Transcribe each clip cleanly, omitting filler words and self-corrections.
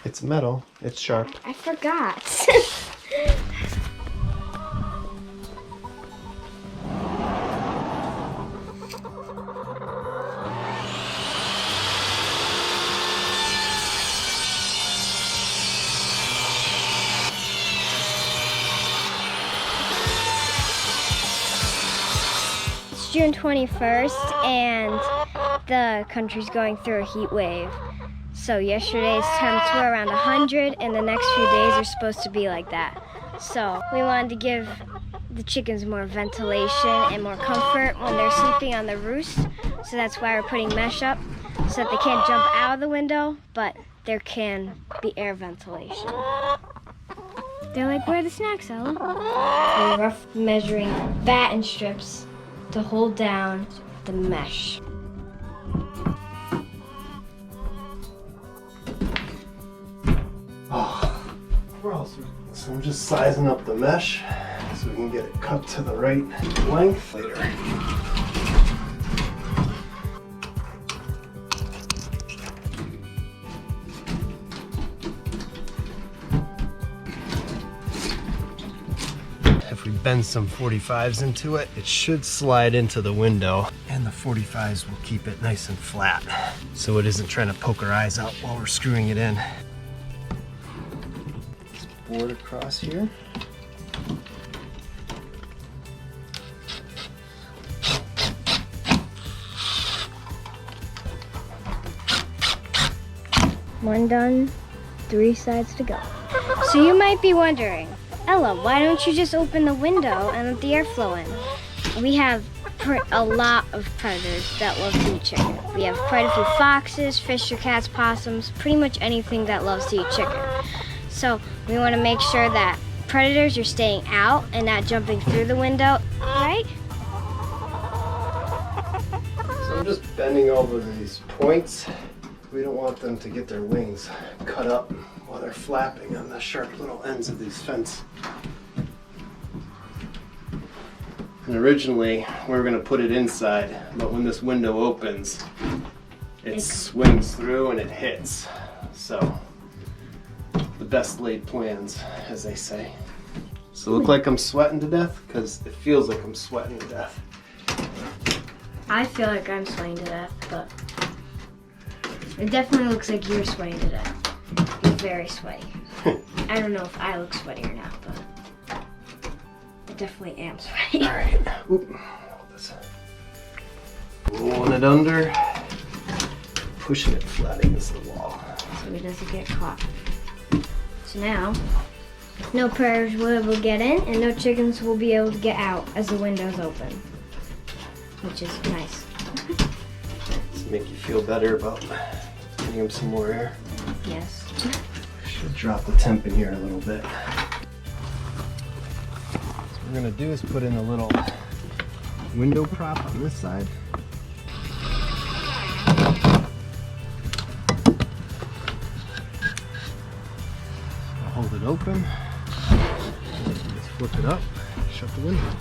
It's metal. It's sharp. I forgot. It's June 21st, and the country's going through a heat wave. So yesterday's temps were around 100, and the next few days are supposed to be like that. So we wanted to give the chickens more ventilation and more comfort when they're sleeping on the roost. So that's why we're putting mesh up, so that they can't jump out of the window, but there can be air ventilation. They're like, where are the snacks, Ella? We're rough measuring batten strips to hold down the mesh. So I'm just sizing up the mesh so we can get it cut to the right length later. If we bend some 45s into it, it should slide into the window, and the 45s will keep it nice and flat so it isn't trying to poke our eyes out while we're screwing it in. Board across here. One done, 3 sides to go. So you might be wondering, Ella, why don't you just open the window and let the air flow in? We have a lot of predators that love to eat chicken. We have quite a few foxes, fisher cats, possums, pretty much anything that loves to eat chicken. So we want to make sure that predators are staying out and not jumping through the window, right? So I'm just bending over these points. We don't want them to get their wings cut up while they're flapping on the sharp little ends of these fence. And originally we were going to put it inside, but when this window opens, it swings through and it hits. So the best laid plans, as they say. So look like I'm sweating to death? Because it feels like I'm sweating to death. I feel like I'm sweating to death, but it definitely looks like you're sweating to death. You're very sweaty. I don't know if I look sweaty or not, but I definitely am sweaty. All right. Oop. Hold this. Rolling it under, pushing it flat against the wall. So it doesn't get caught. So now, no predators will be able to get in, and no chickens will be able to get out as the window's open, which is nice. Does it make you feel better about getting them some more air? Yes. Should drop the temp in here a little bit. So what we're gonna do is put in a little window prop on this side. Hold it open, just flip it up, shut the window.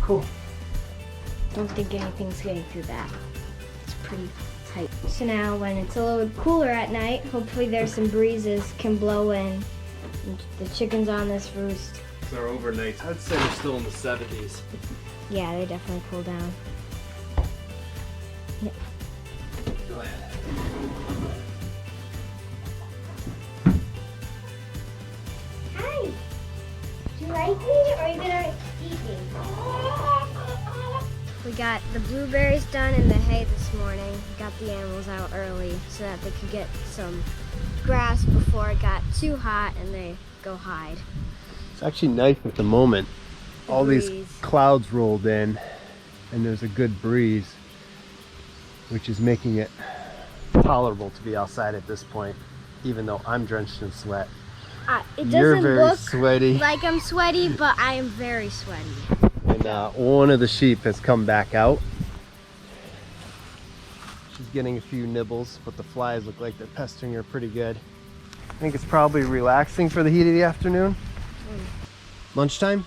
Cool. Don't think anything's getting through that. It's pretty tight. So now when it's a little cooler at night, hopefully there's some breezes can blow in. And the chickens on this roost. They're overnight. I'd say we're still in the 70s. Yeah, they definitely cool down. Yeah. Go ahead. Hi! Do you like me or are you gonna eat me? We got the blueberries done in the hay this morning. Got the animals out early so that they could get some grass before it got too hot and they go hide. It's actually nice at the moment. All breeze. These clouds rolled in and there's a good breeze, which is making it tolerable to be outside at this point, even though I'm drenched in sweat. It You're doesn't very look sweaty. like I'm sweaty, but I am very sweaty. And one of the sheep has come back out. She's getting a few nibbles, but the flies look like they're pestering her pretty good. I think it's probably relaxing for the heat of the afternoon. Lunchtime?